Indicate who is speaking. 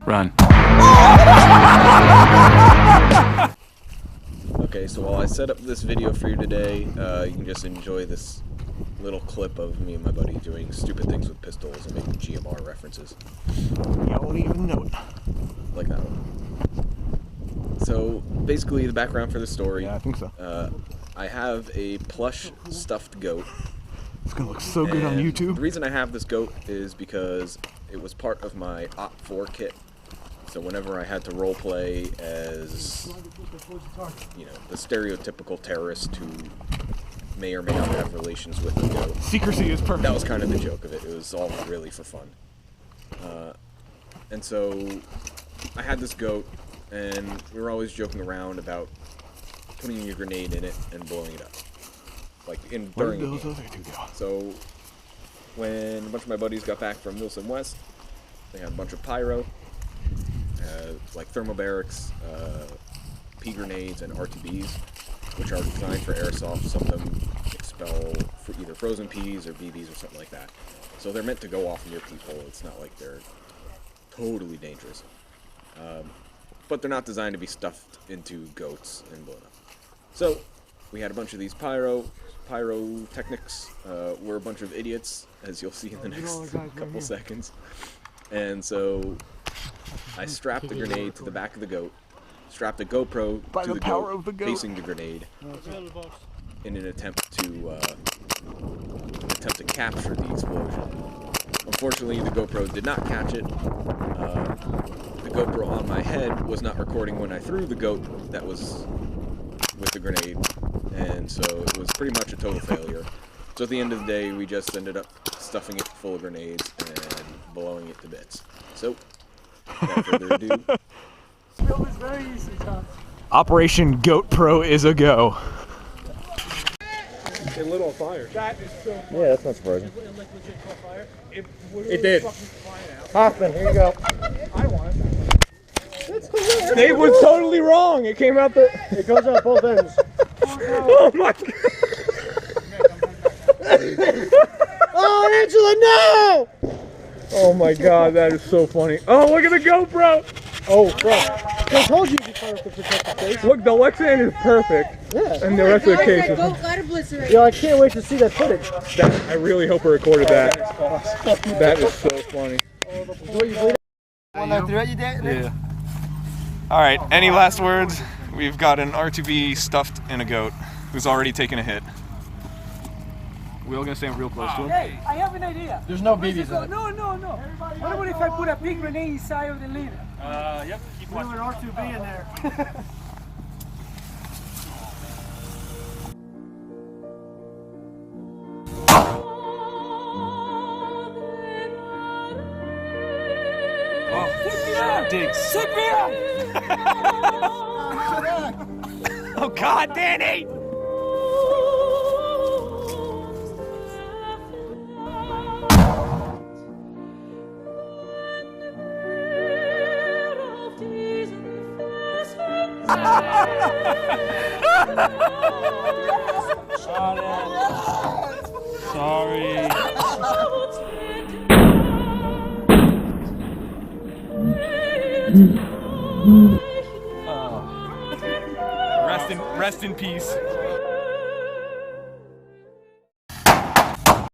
Speaker 1: Run.
Speaker 2: Okay, so while I set up this video for you today, you can just enjoy this little clip of me and my buddy doing stupid things with pistols and making GMR references.
Speaker 3: You won't even know it.
Speaker 2: Like that one. So, basically the background for the story.
Speaker 3: Yeah, I think so.
Speaker 2: I have a plush stuffed goat.
Speaker 3: It's gonna look so good on YouTube.
Speaker 2: The reason I have this goat is because it was part of my OP4 kit. So whenever I had to role play as, you know, the stereotypical terrorist who may or may not have relations with the goat.
Speaker 3: Secrecy is perfect.
Speaker 2: That was kind of the joke of it. It was all really for fun. And so I had this goat, and we were always joking around about putting your grenade in it and blowing it up. Like during the game. So when a bunch of my buddies got back from Wilson West, they had a bunch of pyro, like thermobarics, pea grenades, and R2Bs, which are designed for airsoft. Some of them expel for either frozen peas or BBs or something like that. So they're meant to go off near people. It's not like they're totally dangerous. But they're not designed to be stuffed into goats and blown up. So we had a bunch of these pyrotechnics. We're a bunch of idiots, as you'll see in the next couple seconds. And so I strapped the grenade to the back of the goat, strapped a GoPro to the goat facing the grenade in an attempt to capture the explosion. Unfortunately, the GoPro did not catch it. The GoPro on my head was not recording when I threw the goat that was with the grenade, and so it was pretty much a total failure. So at the end of the day, we just ended up stuffing it full of grenades and blowing it to bits. So, without further ado,
Speaker 3: Operation Goat Pro is a go.
Speaker 4: It lit on fire.
Speaker 5: That is so funny.
Speaker 4: Yeah, that's not surprising.
Speaker 5: It
Speaker 4: did. Hoffman, here you go.
Speaker 5: I want it.
Speaker 4: Dave was totally wrong. It came out the. It goes on both ends. Oh my God. Oh, Angela, no! Oh my God, that is so funny. Oh, look at the GoPro. Oh, bro. I told you before to protect the face. Look, the Lexan is perfect. Yeah. And the rest of the case is. Yeah, I can't wait to see that footage. I really hope I recorded that. That is so funny.
Speaker 3: Yeah. All right. Any last words? We've got an R2B stuffed in a goat who's already taken a hit. We're all gonna stand real close to him.
Speaker 5: Hey, I have an idea.
Speaker 4: There's no BBs in it.
Speaker 5: No. What about if I put a big grenade inside of the lid?
Speaker 4: Yep.
Speaker 5: Keep watching. An R2B in there.
Speaker 3: Digs.
Speaker 5: Take me out!
Speaker 3: Oh God, Danny!
Speaker 1: Sorry.
Speaker 3: Rest in peace.